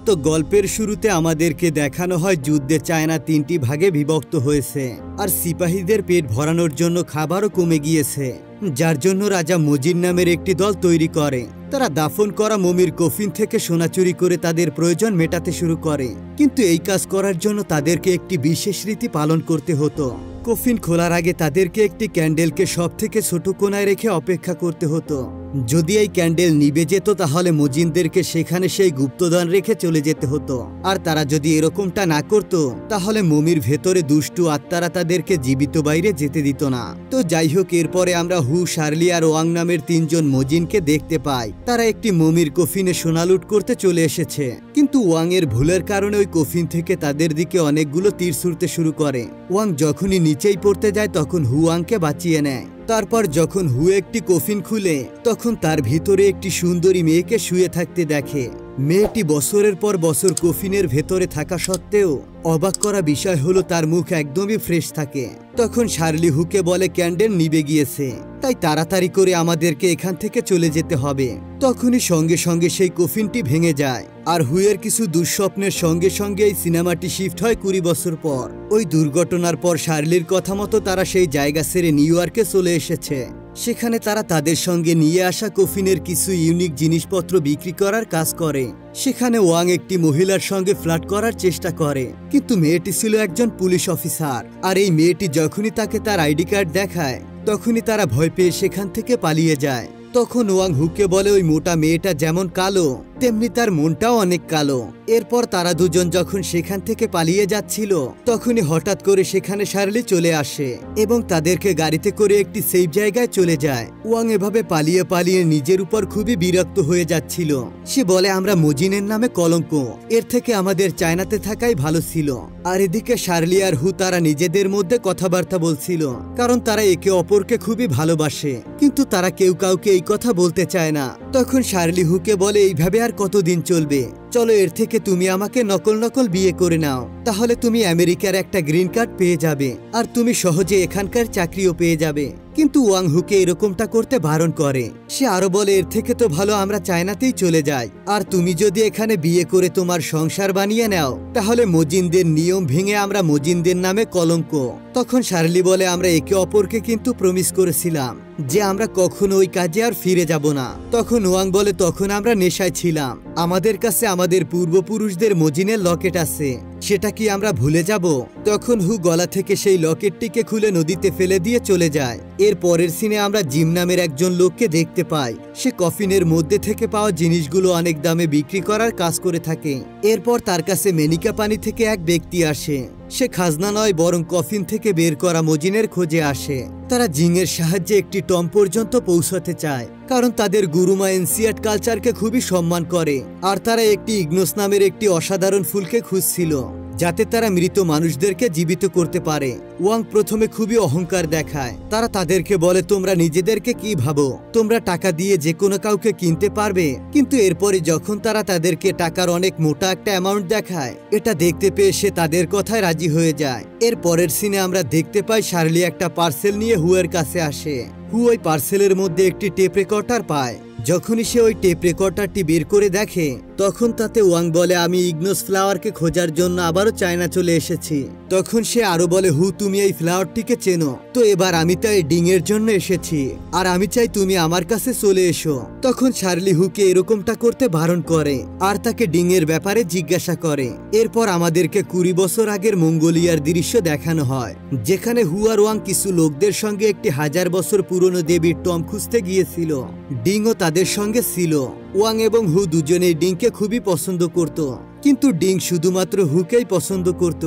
তো গল্পের শুরুতে আমাদেরকে দেখানো হয় যুদ্ধে চায়না 3টি ভাগে বিভক্ত হয়েছে আর সিপাহীদের পেট ভরানোর জন্য খাবারও কমে গিয়েছে, যার জন্য রাজা মজিন নামের একটি দল তৈরি করে। তারা দাফন করা মমির কফিন থেকে সোনা চুরি করে তাদের প্রয়োজন মেটাতে শুরু করে, কিন্তু এই কাজ করার জন্য তাদেরকে একটি বিশেষ রীতি পালন করতে হতো। কফিন খোলার আগে তাদেরকে একটি ক্যান্ডেলকে সব থেকে ছোট কোণায় রেখে অপেক্ষা করতে হতো। যদি এই ক্যান্ডেল নিভে যেত তাহলে মজিনদেরকে সেখানে সেই গুপ্তধন রেখে চলে যেতে হতো, আর তারা যদি এরকমটা না করত তাহলে মমির ভেতরে দুষ্টু আত্মারা তাদেরকে জীবিত বাইরে যেতে দিত না। তো যাই হোক, এরপরে আমরা হু, শার্লি আর ওয়াং নামের 3 জন মজিনকে দেখতে পাই। তারা একটি মমির কফিনে সোনা লুট করতে চলে এসেছে, কিন্তু ওয়াং এর ভুলের কারণে ওই কফিন থেকে তাদের দিকে অনেকগুলো তীর ছুড়তে শুরু করে। ওয়াং যখনই নিচেই পড়তে যায় তখন হু ওয়াংকে বাঁচিয়ে নেয়। তারপর যখন হু একটি কফিন খুলে তখন তার ভিতরে একটি সুন্দরী মেয়েকে শুয়ে থাকতে দেখে। মেয়েটি বছরের পর বছর কফিনের ভেতরে থাকা সত্ত্বেও অবাক করা বিষয় হলো তার মুখ একদমই ফ্রেশ থাকে। তখন শার্লি হুকে বলে ক্যান্ডেল নিভে গিয়েছে, তাই তাড়াতাড়ি করে আমাদেরকে এখান থেকে চলে যেতে হবে। তখনই সঙ্গে সঙ্গে সেই কফিনটি ভেঙে যায়, আর হুয়ের কিছু দুঃস্বপ্নের সঙ্গে সঙ্গে এই সিনেমাটি শিফট হয় 20 বছর পর। ওই দুর্ঘটনার পর শার্লির কথা মতো তারা সেই জায়গা ছেড়ে নিউ ইয়র্কে চলে এসেছে। সেখানে তারা তাদের সঙ্গে নিয়ে আসা কফিনের কিছু ইউনিক জিনিসপত্র বিক্রি করার কাজ করে। সেখানে ওয়াং একটি মহিলার সঙ্গে ফ্লার্ট করার চেষ্টা করে, কিন্তু মেয়েটি ছিল একজন পুলিশ অফিসার, আর এই মেয়েটি যখনই তাকে তার আইডি কার্ড দেখায় তখনই তারা ভয় পেয়ে সেখান থেকে পালিয়ে যায়। তখন ওয়াং হুকে বলে ওই মোটা মেয়েটা যেমন কালো তেমনি তার মনটাও অনেক কালো। এরপর তারা দুজন যখন সেখান থেকে পালিয়ে যাচ্ছিল তখনই হঠাৎ করে সেখানে শার্লি চলে আসে এবং তাদেরকে গাড়িতে করে একটি সেফ জায়গায় চলে যায়। ওয়াং এভাবে পালিয়ে পালিয়ে নিজের উপর খুবই বিরক্ত হয়ে যাচ্ছিল। সে বলে আমরা মজিনের নামে কলঙ্ক, এর থেকে আমাদের চায়নাতে থাকাই ভালো ছিল। আর এদিকে শার্লি আর হু তারা নিজেদের মধ্যে কথাবার্তা বলছিল, কারণ তারা একে অপরকে খুবই ভালোবাসে, কিন্তু তারা কেউ কাউকে এই কথা বলতে চায় না। তখন শার্লি হুকে বলে এইভাবে আর কতদিন চলবে, চলো এর থেকে তুমি আমাকে নকল নকল বিয়ে করে নাও, তাহলে তুমি আমেরিকার একটা গ্রিন কার্ড পেয়ে যাবে আর তুমি সহজে এখানকার চাকরিও পেয়ে যাবে। কিন্তু ওয়াং হুকে এরকমটা করতে বারণ করে। সে আরো বলে এর থেকে তো ভালো আমরা চায়নাতেই চলে যাই, আর তুমি যদি এখানে বিয়ে করে তোমার সংসার বানিয়ে নাও তাহলে মজিনদের নিয়ম ভেঙে আমরা মজিনদের নামে কলঙ্ক। তখন শার্লি বলে আমরা একে অপরকে কিন্তু প্রমিস করেছিলাম যে আমরা কখনো ওই কাজে আর ফিরে যাব না। তখন ওয়াং বলে তখন আমরা নেশায় ছিলাম, আমাদের কাছে আমাদের পূর্বপুরুষদের মজিনের লকেট আছে, সেটা কি আমরা ভুলে যাব? তখন হু গলা থেকে সেই লকেটটিকে খুলে নদীতে ফেলে দিয়ে চলে যায়। এর পরের সিনে আমরা জিম নামের একজন লোককে দেখতে পাই। সে কফিনের মধ্যে থেকে পাওয়া জিনিসগুলো অনেক দামে বিক্রি করার কাজ করে থাকে। এরপর তার কাছে মেনিকা পানি থেকে এক ব্যক্তি আসে। সে খাজনা নয় বরং কফিন থেকে বের করা মজিনের খোঁজে আসে। তারা জিংয়ের সাহায্যে একটি টম পর্যন্ত পৌঁছাতে চায়, কারণ তাদের গুরুমা এনসিয়াট কালচারকে খুবই সম্মান করে, আর তারা একটি ইগনোস নামের একটি অসাধারণ ফুলকে খুঁজছিল যাতে তারা মৃত মানুষদেরকে জীবিত করতে পারে। ওয়াং প্রথমে খুবই অহংকার দেখায়। তারা তাদেরকে বলে তোমরা নিজেদেরকে কি ভাবো, তোমরা টাকা দিয়ে যে কোনো কাউকে কিনতে পারবে? কিন্তু এরপরে যখন তারা তাদেরকে টাকার অনেক মোটা একটা অ্যামাউন্ট দেখায়, এটা দেখতে পেয়ে সে তাদের কথায় রাজি হয়ে যায়। এর পরের সিনে আমরা দেখতে পাই শার্লি একটা পার্সেল নিয়ে হুয়ের কাছে আসে। হু ওই পার্সেলের মধ্যে একটি টেপ রেকর্ডার পায়। যখনই সে ওই টেপ রেকর্ডারটি বের করে দেখে তখন তাতে ওয়াং বলে আমি ইগনোস ফ্লাওয়ারকে খোঁজার জন্য আবারও চায়না চলে এসেছি। তখন সে আরো বলে হু তুমি এই ফ্লাওয়ারটিকে চেনো তো, এবার আমি তাই ডিং এর জন্য এসেছি আর আমি চাই তুমি আমার কাছে চলে এসো। তখন শার্লি হুকে এরকমটা করতে বারণ করে আর তাকে ডিং এর ব্যাপারে জিজ্ঞাসা করে। এরপর আমাদেরকে 20 বছর আগের মঙ্গোলিয়ার দৃশ্য দেখানো হয়, যেখানে হু আর ওয়াং কিছু লোকদের সঙ্গে একটি 1000 বছর পুরনো দেবীর টম খুঁজতে গিয়েছিল। ডিংও তাদের সঙ্গে ছিল। ওয়াং এবং হু দুজনেই ডিংকে খুবই পছন্দ করত, কিন্তু ডিং শুধুমাত্র হুকেই পছন্দ করত।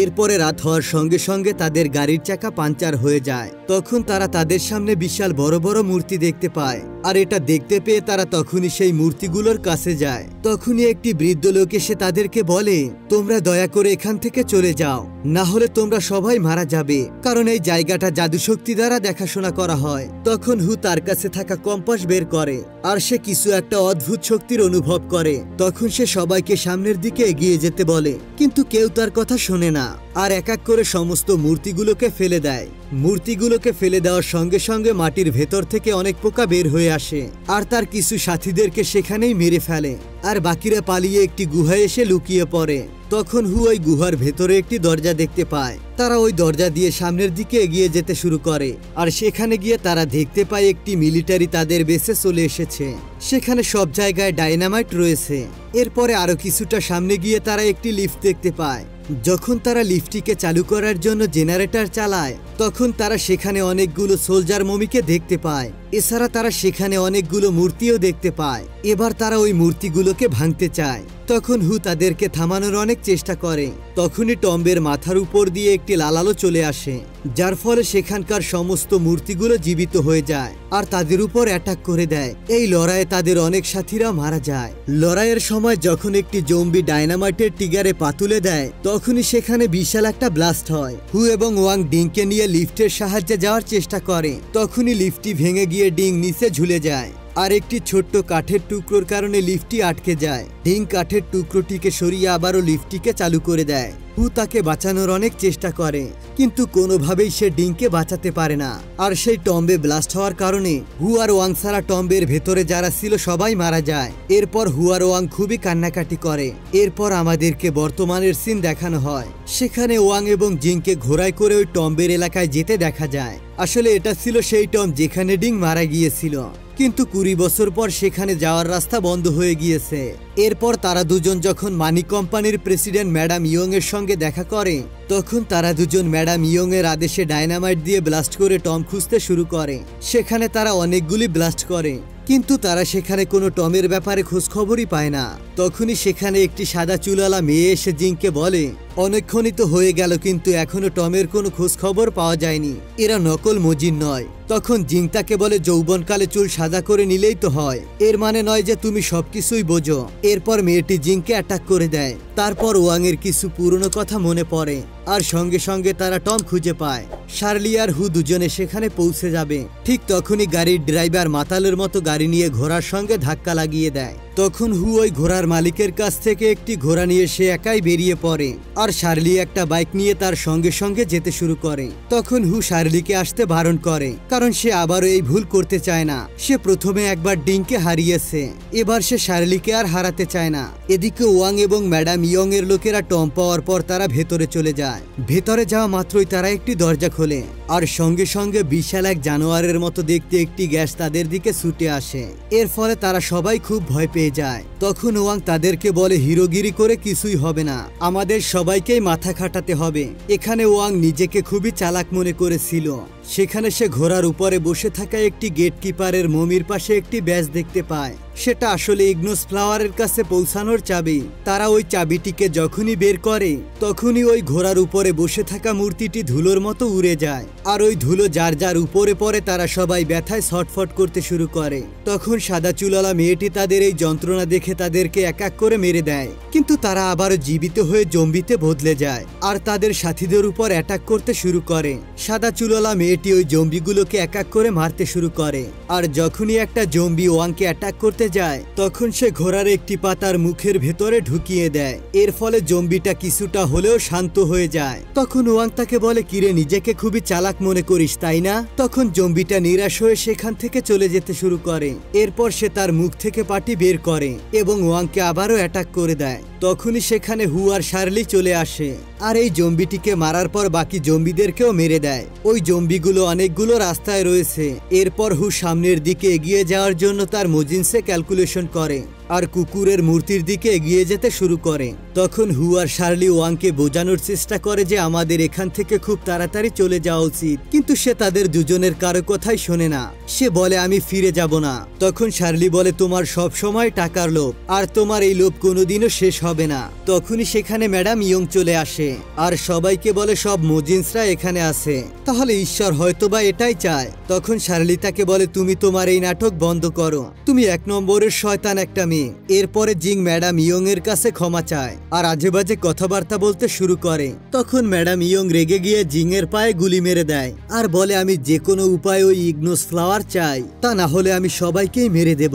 এরপরে রাত হওয়ার সঙ্গে সঙ্গে তাদের গাড়ির চাকা পাঞ্চার হয়ে যায়। তখন তারা তাদের সামনে বিশাল বড় বড় মূর্তি দেখতে পায়, আর এটা দেখতে পেয়ে তারা তখনই সেই মূর্তিগুলোর কাছে যায়। তখনই একটি বৃদ্ধ লোক এসে তাদেরকে বলে তোমরা দয়া করে এখান থেকে চলে যাও, না হলে তোমরা সবাই মারা যাবে, কারণ এই জায়গাটা জাদুশক্তি দ্বারা দেখাশোনা করা হয়। তখন হু তার কাছে থাকা কম্পাস বের করে আর সে কিছু একটা অদ্ভুত শক্তির অনুভব করে। তখন সে সবাইকে সামনের দিকে এগিয়ে যেতে বলে, কিন্তু কেউ তার কথা শোনে না আর এক এক করে সমস্ত মূর্তিগুলোকে ফেলে দেয়। মূর্তিগুলোকে ফেলে দেওয়ার সঙ্গে সঙ্গে মাটির ভেতর থেকে অনেক পোকা বের হয়ে আসে আর তার কিছু সাথীদেরকে সেখানেই মেরে ফেলে আর বাকিরা পালিয়ে একটি গুহায় এসে লুকিয়ে পড়ে। তখন হু ওই গুহার ভেতরে একটি দরজা দেখতে পায়। তারা ওই দরজা দিয়ে সামনের দিকে এগিয়ে যেতে শুরু করে আর সেখানে গিয়ে তারা দেখতে পায় একটি মিলিটারি তাদের বেসে চলে এসেছে। সেখানে সব জায়গায় ডাইনামাইট রয়েছে। এরপরে আরো কিছুটা সামনে গিয়ে তারা একটি লিফট দেখতে পায়। যখন তারা লিফটটিকে চালু করার জন্য জেনারেটর চালায় তখন তারা সেখানে অনেকগুলো সোলজার মমিকে দেখতে পায়। এছাড়া তারা সেখানে অনেকগুলো মূর্তিও দেখতে পায়। এবার তারা ওই মূর্তিগুলোকে ভাঙতে চায়। তখন হু তাদেরকে থামানোর অনেক চেষ্টা করে। তখনই টম্বের মাথার উপর দিয়ে একটি লাল আলো চলে আসে, যার ফলে সেখানকার সমস্ত মূর্তিগুলো জীবিত হয়ে যায় আর তাদের উপর অ্যাটাক করে দেয়। এই লড়াইয়ে তাদের অনেক সাথীরা মারা যায়। লড়াইয়ের সময় যখন একটি জম্বি ডায়নামাইটের টিগারে পা তুলে দেয় তখনই সেখানে বিশাল একটা ব্লাস্ট হয়। হু এবং ওয়াং ডিংকে নিয়ে লিফটের সাহায্যে যাওয়ার চেষ্টা করে। তখনই লিফটটি ভেঙে গিয়ে ডিং নিচে ঝুলে যায় আর একটি ছোট্ট কাঠের টুকরোর কারণে লিফটটি আটকে যায়। ডিং কাঠের টুকরোটিকে সরিয়ে আবারও লিফটটিকে চালু করে দেয়। হু তাকে বাঁচানোর অনেক চেষ্টা করে কিন্তু কোনোভাবেই সে ডিংকে বাঁচাতে পারে না। আর সেই টম্বে ব্লাস্ট হওয়ার কারণে হু আর ওয়াং ছাড়া টম্বের ভেতরে যারা ছিল সবাই মারা যায়। এরপর হু আর ওয়াং খুবই কান্নাকাটি করে। এরপর আমাদেরকে বর্তমানের সিন দেখানো হয়। সেখানে ওয়াং এবং জিংকে ঘোড়ায় করে ওই টম্বের এলাকায় যেতে দেখা যায়। আসলে এটা ছিল সেই টম্ব যেখানে ডিং মারা গিয়েছিল, কিন্তু 20 বছর পর সেখানে যাওয়ার রাস্তা বন্ধ হয়ে গিয়েছে। এরপর তারা দুজন যখন মানি কোম্পানির প্রেসিডেন্ট ম্যাডাম ইয়ং এর সঙ্গে দেখা করে তখন তারা দুজন ম্যাডাম ইয়ং এর আদেশে ডায়নামাইট দিয়ে ব্লাস্ট করে টম খুঁজতে শুরু করে। সেখানে তারা অনেকগুলি ব্লাস্ট করে কিন্তু তারা সেখানে কোনো টমের ব্যাপারে খোঁজ খবরই পায় না। তখনই সেখানে একটি সাদা চুলওয়ালা মেয়ে এসে জিংকে বলে অনেকক্ষণই তো হয়ে গেল কিন্তু এখনো টমের কোনো খোঁজ খবর পাওয়া যায়নি, এরা নকল মজিন নয়। তখন জিং তাকে বলে যৌবনকালে চুল সাদা করে নিলেই তো হয়, এর মানে নয় যে তুমি সবকিছুই বোঝো। এরপর মেয়েটি জিংকে অ্যাটাক করে দেয়। তারপর ওয়াং এর কিছু পুরনো কথা মনে পড়ে আর সঙ্গে সঙ্গে তারা টম খুঁজে পায়। শার্লি আর হু দুজনে সেখানে পৌঁছে যাবে। ঠিক তখনই গাড়ির ড্রাইভার মাতালের মতো গাড়ি নিয়ে ঘোড়ার সঙ্গে ধাক্কা লাগিয়ে দেয়। তখন হু ওই ঘোড়ার মালিকের কাছ থেকে একটি ঘোড়া নিয়ে সে একাই বেরিয়ে পড়ে আর শার্লি একটা বাইক নিয়ে তার সঙ্গে সঙ্গে যেতে শুরু করে। তখন হু শার্লিকে আসতে বারণ করে কারণ সে আবারও এই ভুল করতে চায় না। সে প্রথমে একবার ডিংকে হারিয়েছে, এবার সে শার্লিকে আর হারাতে চায় না। এদিকে ওয়াং এবং ম্যাডাম ইয়ং এর লোকেরা টম পাওয়ার পর তারা ভেতরে চলে যায়। ভেতরে যাওয়া মাত্রই তারা একটি দরজা খোলে আর সঙ্গে সঙ্গে বিশাল এক জানোয়ারের মতো দেখতে একটি গ্যাস তাদের দিকে ছুটে আসে। এর ফলে তারা সবাই খুব ভয় পেয়ে যায়। তখন ওয়াং তাদেরকে বলে হিরোগিরি করে কিছুই হবে না, আমাদের সবাইকেই মাথা খাটাতে হবে। এখানে ওয়াং নিজেকে খুবই চালাক মনে করেছিল। সেখানে সে ঘোড়ার উপরে বসে থাকা একটি গেটকিপারের মমির পাশে একটি ব্যাজ দেখতে পায়। সেটা আসলে ইগনোস ফ্লাওয়ারের কাছে পৌঁছানোর চাবি। তারা ওই চাবিটিকে যখনই বের করে তখনই ওই ঘোড়ার উপরে বসে থাকা মূর্তিটি ধুলোর মতো উড়ে যায় আর ওই ধুলো যার যার উপরে পড়ে তারা সবাই ব্যথায় ছটফট করতে শুরু করে। তখন সাদা চুলওয়ালা মেয়েটি তাদের এই যন্ত্রণা দেখে তাদেরকে এক এক করে মেরে দেয়, কিন্তু তারা আবারও জীবিত হয়ে জম্বিতে বদলে যায় আর তাদের সাথীদের উপর অ্যাটাক করতে শুরু করে। সাদা চুলওয়ালা মেয়েটি ওই জম্বিগুলোকে এক এক করে মারতে শুরু করে আর যখনই একটা জম্বি ওয়াংকে অ্যাটাক করতে যায় তখন সে ঘোড়ার একটি পাতার মুখের ভেতরে ঢুকিয়ে দেয়। এর ফলে জম্বিটা কিছুটা হলেও শান্ত হয়ে যায়। তখন ওয়াং তাকে বলে কিরে নিজেকে খুবই চালাক মনে করিস তাই না? তখন জম্বিটা নিরাশ হয়ে সেখান থেকে চলে যেতে শুরু করে। এরপর সে তার মুখ থেকে পাটি বের করে এবং ওয়াংকে আবারও অ্যাটাক করে দেয়। তখনই সেখানে হু আর শার্লি চলে আসে আর এই জম্বিটিকে মারার পর বাকি জম্বিদেরকেও মেরে দেয়। ওই জম্বিগুলো অনেকগুলো রাস্তায় রয়েছে। এরপর হু সামনের দিকে এগিয়ে যাওয়ার জন্য তার মজিনসে ক্যালকুলেশন করে আর কুকুরের মূর্তির দিকে এগিয়ে যেতে শুরু করে। তখন হু আর শার্লি ওয়াংকে বোঝানোর চেষ্টা করে যে আমাদের এখান থেকে খুব তাড়াতাড়ি চলে যাওয়া উচিত, কিন্তু সে তাদের দুজনের কারো কথাই শোনে না। সে বলে আমি ফিরে যাব না। তখন শার্লি বলে তোমার সব সময় টাকার লোভ আর তোমার এই লোভ কোনোদিনও শেষ হবে না। তখনই সেখানে ম্যাডাম ইয়ং চলে আসে আর সবাইকে বলে সব মজিন্সরা এখানে আছে, তাহলে ঈশ্বর হয়তোবা এটাই চায়। তখন শার্লি তাকে বলে তুমি তোমার এই নাটক বন্ধ করো, তুমি 1 নম্বরের শয়তান একটা থামে। এরপরে জিং ম্যাডাম ইয়ং এর কাছে ক্ষমা চায় আর আজেবাজে কথাবার্তা বলতে শুরু করে। তখন ম্যাডাম ইয়ং রেগে গিয়ে জিং এর পায়ে গুলি মেরে দেয় আর বলে আমি যে কোনো উপায়ে ওই ইগনোস ফ্লাওয়ার চাই, তা না হলে আমি সবাইকেই মেরে দেব।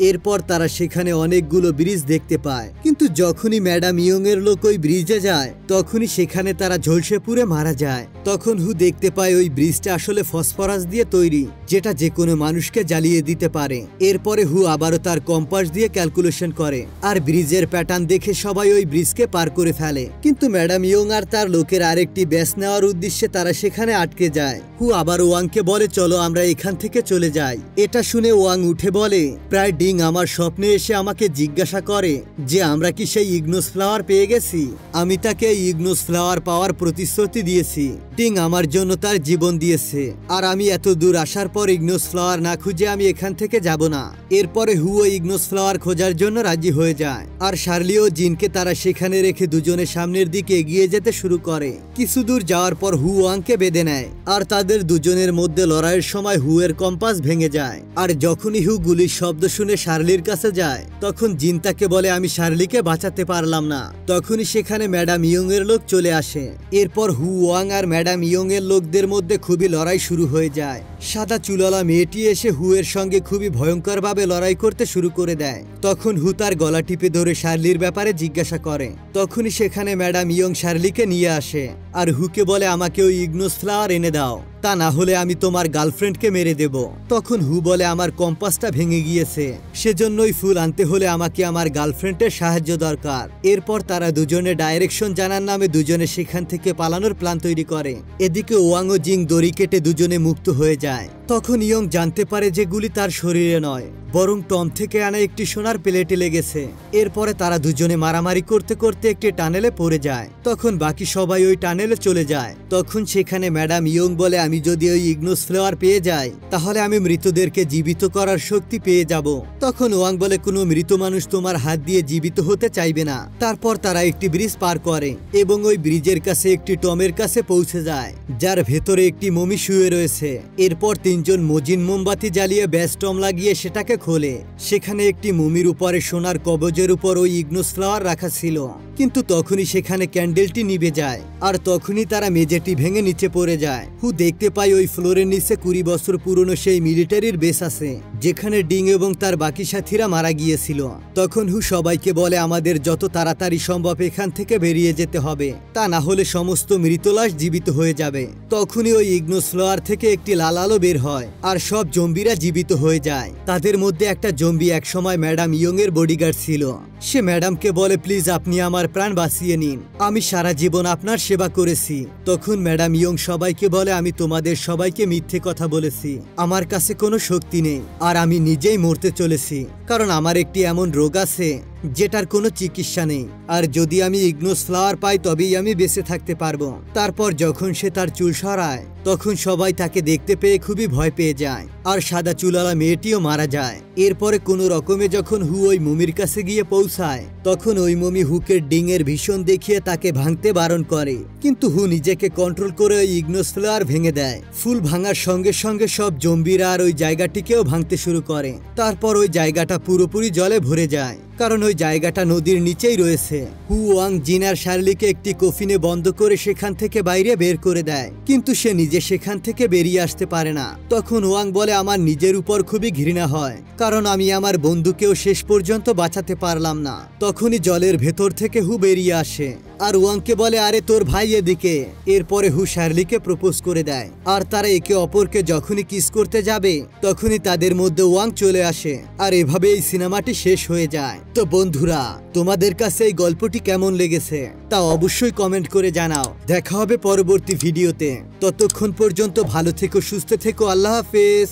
এরপর তারা সেখানে অনেকগুলো ব্রিজ দেখতে পায়, কিন্তু যখনই ম্যাডাম ইয়ং এর লোক ওই ব্রিজে যায় তখনই সেখানে তারা ঝলসে পুড়ে মারা যায়। তখন হু দেখতে পায় ওই ব্রিজটা আসলে ফসফরাস দিয়ে তৈরি, যেটা যে কোনো মানুষকে জ্বালিয়ে দিতে পারে। এরপরে হু আবারও তার কম্পাস দিয়ে ক্যালকুলেশন করে আর ব্রিজের প্যাটার্ন দেখে সবাই ওই ব্রিজকে পার করে ফেলে। কিন্তু ম্যাডাম ইয়ং আর তার লোকের আরেকটি ব্যাচ নেওয়ার উদ্দেশ্যে তারা সেখানে আটকে যায়। হু আবার ওয়াংকে বলে চলো আমরা এখান থেকে চলে যাই। এটা শুনে ওয়াং উঠে বলে প্রায় ডিং আমার স্বপ্নে এসে আমাকে জিজ্ঞাসা করে যে আমরা কি সেই ইগনোস ফ্লাওয়ার পেয়ে গেছি। আমি তাকে ইগনোস ফ্লাওয়ার পাওয়ার প্রতিশ্রুতি দিয়েছি। ডিং আমার জন্য তার জীবন দিয়েছে আর আমি এত দূর আসার পর ইগনোস ফ্লাওয়ার না খুঁজে আমি এখান থেকে যাব না। এরপরে হু ও ইগনোস ফ্লাওয়ার খোঁজার জন্য রাজি হয়ে যায় আর শার্লি ও জিনকে তারা সেখানে রেখে দুজনে সামনের দিকে এগিয়ে যেতে শুরু করে। কিছু দূর যাওয়ার পর হু ওয়াংকে বেঁধে নেয় আর তাদের দুজনের মধ্যে লড়াইয়ের সময় হু এর কম্পাস ভেঙে যায়। আর যখনই হু গুলির শব্দ শুনে শার্লির কাছে যায় তখন জিন তাকে বলে আমি শার্লিকে বাঁচাতে পারলাম না। তখনই সেখানে ম্যাডাম ইয়ং এর লোক চলে আসে। এরপর হু ওয়াং আর ম্যাডাম ইয়ং এর লোকদের মধ্যে খুবই লড়াই শুরু হয়ে যায়। সাদা চুলওয়ালা মেয়েটি এসে হু এর সঙ্গে খুবই ভয়ঙ্কর ভাবে লড়াই করতে শুরু করে দেয়। তখন হু তার গলা টিপে ধরে শার্লির ব্যাপারে জিজ্ঞাসা করে। তখনই সেখানে ম্যাডাম ইয়ং শার্লিকে নিয়ে আসে আর হুকে বলে আমাকে ওই ইগনোস ফ্লাওয়ার এনে দাও, তা না হলে আমি তোমার গার্লফ্রেন্ডকে মেরে দেব। তখন হু বলে আমার কম্পাসটা ভেঙে গিয়েছে, সেজন্যই ফুল আনতে হলে আমাকে আমার গার্লফ্রেন্ডের সাহায্য দরকার। এরপর তারা দুজনে ডাইরেকশন জানার নামে দুজনে সেখান থেকে পালানোর প্ল্যান তৈরি করে। এদিকে ওয়াং ও জিং দড়ি কেটে দুজনে মুক্ত হয়ে যায়। তখন ইয়ং জানতে পারে যে গুলি তার শরীরে নয় বরং টম থেকে আনা একটি সোনার প্লেটে লেগেছে। এরপরে তারা দুজনে মারামারি করতে করতে একটি টানেলে পড়ে যায়। তখন বাকি সবাই ওই টানেলে চলে যায়। তখন সেখানে ম্যাডাম ইয়ং বলে আমি যদি ওই ইগনোস ফ্লাওয়ার পেয়ে যাই তাহলে আমি মৃতদেরকে জীবিত করার শক্তি পেয়ে যাব। তখন ওয়াং বলে কোনো মৃত মানুষ তোমার হাত দিয়ে জীবিত হতে চাইবে না। তারপর তারা একটি ব্রিজ পার করে এবং ওই ব্রিজের কাছে একটি টমের কাছে পৌঁছে যায় যার ভেতরে একটি মমি শুয়ে রয়েছে। এরপর তিনজন মজিন মোমবাতি জ্বালিয়ে ব্যাস টম লাগিয়ে সেটাকে খোলে। সেখানে একটি মমির উপরে সোনার কবজের উপর ওই ইগনোস ফ্লাওয়ার রাখা ছিল, কিন্তু তখনই সেখানে ক্যান্ডেলটি নিভে যায় আর তখনই তারা মেঝেটি ভেঙে নিচে পড়ে যায়। হু দেখতে পায় ওই ফ্লোরের নিচে 20 বছর পুরনো সেই মিলিটারির বেস আছে যেখানে ডিং এবং তার বাকি সাথীরা মারা গিয়েছিল। তখন হু সবাইকে বলে আমাদের যত তাড়াতাড়ি সম্ভব এখান থেকে বেরিয়ে যেতে হবে, তা না হলে সমস্ত মৃত লাশ জীবিত হয়ে যাবে। তখনই ওই ইগনোস ফ্লাওয়ার থেকে একটি লাল আলো বের হয় আর সব জম্বিরা জীবিত হয়ে যায়। তাদের মধ্যে একটা জম্বি একসময় ম্যাডাম ইয়ং এর বডিগার্ড ছিল। সে ম্যাডামকে বলে প্লিজ আপনি আমার প্রাণ বাঁচিয়ে নিন, আমি সারা জীবন আপনার সেবা করেছি। তখন ম্যাডাম ইয়ং সবাইকে বলে আমি তোমাদের সবাইকে মিথ্যে কথা বলেছি, আমার কাছে কোনো শক্তি নেই আর আমি নিজেই মরতে চলেছি, কারণ আমার একটি এমন রোগ আছে যেটার কোনো চিকিৎসা নেই, আর যদি আমি ইগনোস ফ্লাওয়ার পাই তবেই আমি বেঁচে থাকতে পারবো। তারপর যখন সে তার চুল সরায় তখন সবাই তাকে দেখতে পেয়ে খুবই ভয় পেয়ে যায় আর সাদা চুলওয়ালা মেয়েটিও মারা যায়। এরপরে কোনো রকমে যখন হু ওই মমির কাছে গিয়ে পৌঁছায় তখন ওই মমি হুকের ডিং এর ভীষণ দেখিয়ে তাকে ভাঙতে বারণ করে, কিন্তু হু নিজেকে কন্ট্রোল করে ওই ইগনোস ফ্লাওয়ার ভেঙে দেয়। ফুল ভাঙার সঙ্গে সঙ্গে সব জম্বিরা আর ওই জায়গাটিকেও ভাঙতে শুরু করে। তারপর ওই জায়গাটা পুরোপুরি জলে ভরে যায়, কারণ ওই জায়গাটা নদীর নিচেই রয়েছে। হু ওয়াং জিন আর শার্লিকে একটি কফিনে বন্ধ করে সেখান থেকে বাইরে বের করে দেয়, কিন্তু সে নিজে সেখান থেকে বেরিয়ে আসতে পারে না। তখন ওয়াং বলে আমার নিজের উপর খুবই ঘৃণা হয়, কারণ আমি আমার বন্ধুকেও শেষ পর্যন্ত বাঁচাতে পারলাম না। তখনই জলের ভেতর থেকে হু বেরিয়ে আসে আর ওয়াংকে বলে আরে তোর ভাই এদিকে। এরপরে হু শার্লিকে প্রপোজ করে দেয় আর তারা একে অপরকে যখনই কিস করতে যাবে তখনই তাদের মধ্যে ওয়াং চলে আসে আর এভাবে এই সিনেমাটি শেষ হয়ে যায়। তো বন্ধুরা, তোমাদের কাছে এই গল্পটি কেমন লেগেছে তা অবশ্যই কমেন্ট করে জানাও। দেখা হবে পরবর্তী ভিডিওতে, ততক্ষণ পর্যন্ত ভালো থেকো, সুস্থ থেকো, আল্লাহ হাফেজ।